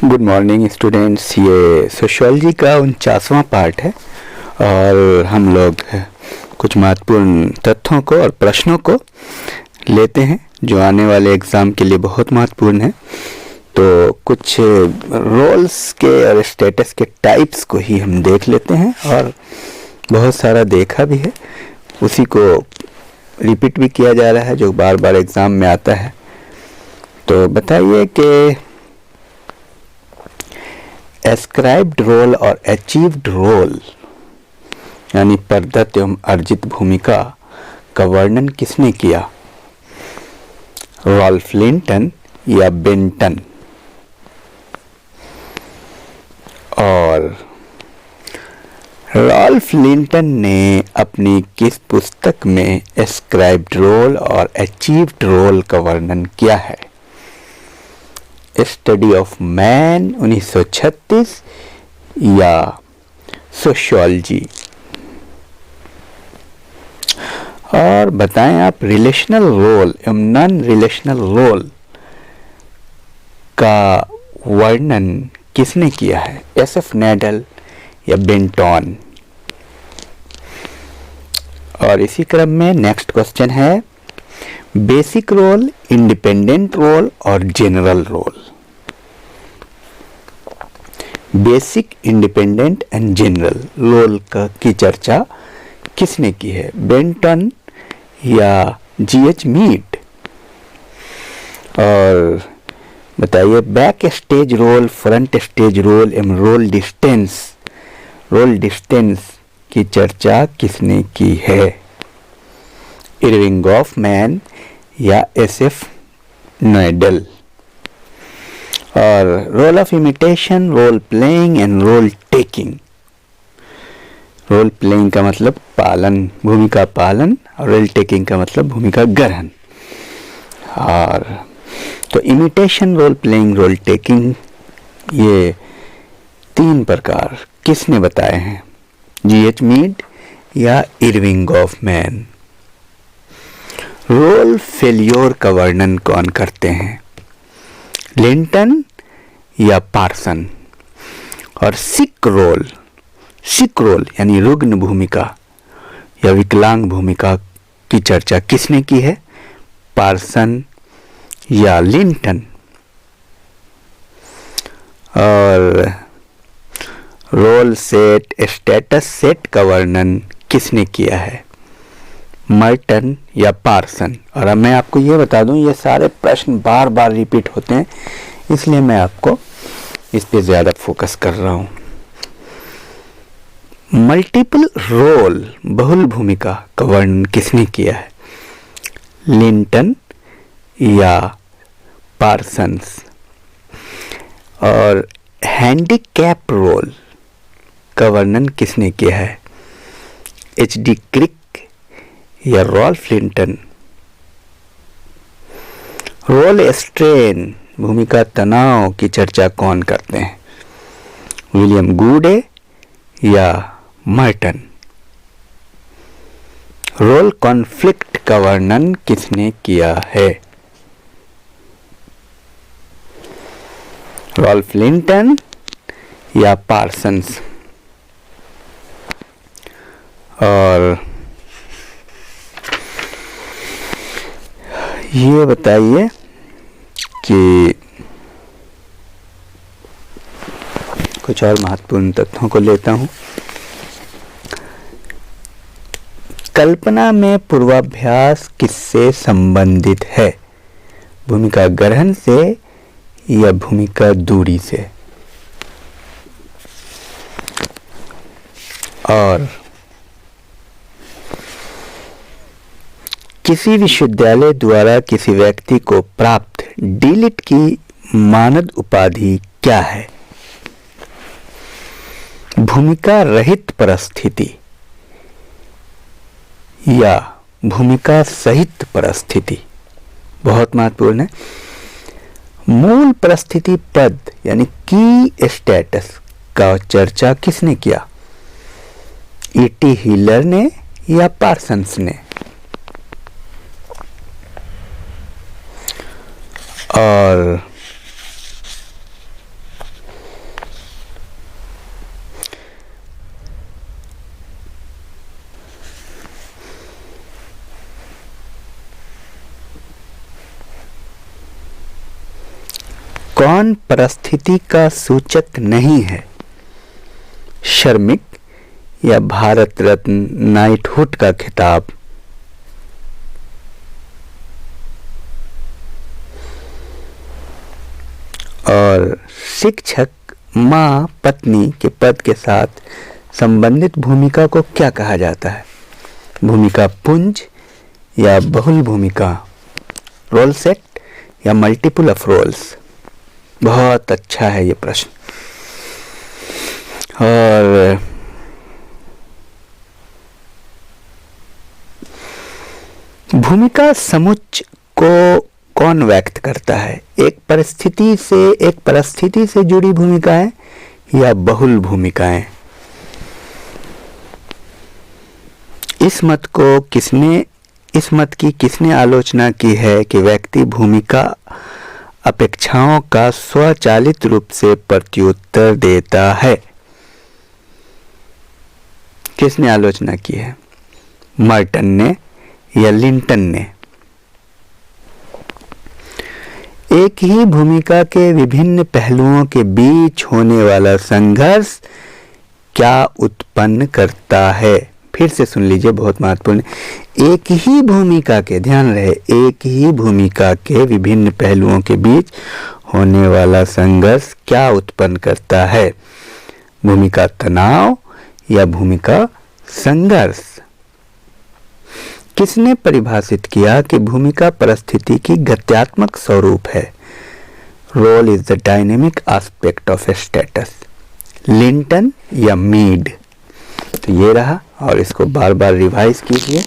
Good morning students. ये sociology का 49वां part है और हम लोग कुछ महत्वपूर्ण तथ्यों को और प्रश्नों को लेते हैं जो आने वाले एग्ज़ाम के लिए बहुत महत्वपूर्ण है। तो कुछ रोल्स के और स्टेटस के टाइप्स को ही हम देख लेते हैं और बहुत सारा देखा भी है, उसी को रिपीट भी किया जा रहा है जो बार बार एग्ज़ाम में आता है। तो बताइए कि एस्क्राइब्ड रोल और अचीव्ड रोल यानी प्रदत्त एवं अर्जित भूमिका का वर्णन किसने किया? रॉल्फ लिंटन या बेंटन? और रॉल्फ लिंटन ने अपनी किस पुस्तक में एस्क्राइब्ड रोल और अचीव्ड रोल का वर्णन किया है? स्टडी ऑफ मैन 1936 या सोशियोलॉजी? और बताएं आप रिलेशनल रोल एवं नॉन रिलेशनल रोल का वर्णन किसने किया है? एसएफ नैडल या बेंटन? और इसी क्रम में नेक्स्ट क्वेश्चन है बेसिक रोल, इंडिपेंडेंट रोल और general role. Basic, independent and general role की चर्चा किसने की है? बेंटन या जीएच मीड? और बताइए back stage role, front stage role एवं रोल डिस्टेंस की चर्चा किसने की है? इरविंग गॉफमैन या एसएफ नैडल? और role of imitation, role playing and role taking. Role playing का मतलब पालन, भूमिका पालन, और रोल टेकिंग का मतलब भूमिका ग्रहण। और तो imitation, role playing, role taking, ये तीन प्रकार किसने बताए हैं? जीएच मीड या इरविंग गॉफमैन? रोल फेल्योर का वर्णन कौन करते हैं? लिंटन या पार्सन? और सिक रोल यानी रुग्ण भूमिका या विकलांग भूमिका की चर्चा किसने की है? पार्सन या लिंटन? और रोल सेट, स्टेटस सेट का वर्णन किसने किया है? मर्टन या पार्सन? और अब मैं आपको ये बता दूं, ये सारे प्रश्न बार बार रिपीट होते हैं, इसलिए मैं आपको इस पे ज़्यादा फोकस कर रहा हूं। मल्टीपल रोल, बहुल भूमिका का वर्णन किसने किया है? लिंटन या पार्सन्स? और हैंडीकैप रोल का वर्णन किसने किया है? एचडी क्रिक या रॉल्फ लिंटन? रोल स्ट्रेन, भूमिका तनाव की चर्चा कौन करते हैं? विलियम गूडे या मर्टन? रोल कॉन्फ्लिक्ट का वर्णन किसने किया है? रॉल्फ लिंटन या पार्सन्स? और ये बताइए कि कुछ और महत्वपूर्ण तथ्यों को लेता हूं। कल्पना में पूर्वाभ्यास किससे संबंधित है? भूमिका ग्रहण से या भूमिका दूरी से? और किसी विश्वविद्यालय द्वारा किसी व्यक्ति को प्राप्त डीलिट की मानद उपाधि क्या है? भूमिका रहित परिस्थिति या भूमिका सहित परिस्थिति? बहुत महत्वपूर्ण है। मूल परिस्थिति पद यानी की स्टेटस का चर्चा किसने किया? ईटी हिलर ने या पार्सन्स ने? और कौन परिस्थिति का सूचक नहीं है? श्रमिक या भारत रत्न नाइटहुड का खिताब? और शिक्षक माँ पत्नी के पद के साथ संबंधित भूमिका को क्या कहा जाता है? भूमिका पुंज या बहुल भूमिका? रोल सेट या मल्टीपल ऑफ रोल्स? बहुत अच्छा है ये प्रश्न। और भूमिका समुच्चय को कौन व्यक्त करता है? एक परिस्थिति से जुड़ी भूमिकाएं या बहुल भूमिकाएं? इस मत की किसने आलोचना की है कि व्यक्ति भूमिका अपेक्षाओं का स्वचालित रूप से प्रत्युत्तर देता है? किसने आलोचना की है? मर्टन ने या लिंटन ने? एक ही भूमिका के विभिन्न पहलुओं के बीच होने वाला संघर्ष क्या उत्पन्न करता है? फिर से सुन लीजिए, बहुत महत्वपूर्ण। एक ही भूमिका के, ध्यान रहे, एक ही भूमिका के विभिन्न पहलुओं के बीच होने वाला संघर्ष क्या उत्पन्न करता है? भूमिका तनाव या भूमिका संघर्ष? किसने परिभाषित किया कि भूमिका परिस्थिति की गत्यात्मक स्वरूप है? Role is the dynamic aspect of a status? Linton या मीड? तो ये रहा, और इसको बार बार रिवाइज कीजिए।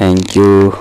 Thank you.